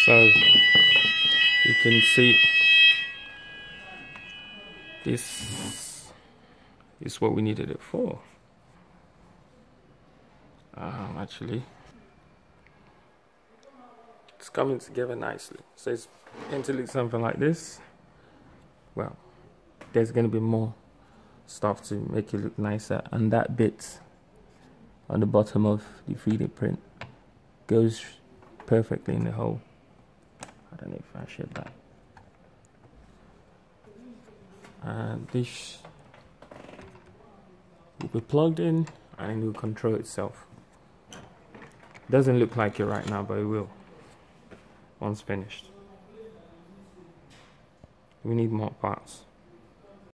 So you can see this is what we needed it for. Actually, it's coming together nicely. So it's going to look something like this. Well, there's going to be more stuff to make it look nicer, and that bit on the bottom of the 3D print goes perfectly in the hole. I don't know if I should that. And this will be plugged in and it will control itself. Doesn't look like it right now, but it will once finished. We need more parts.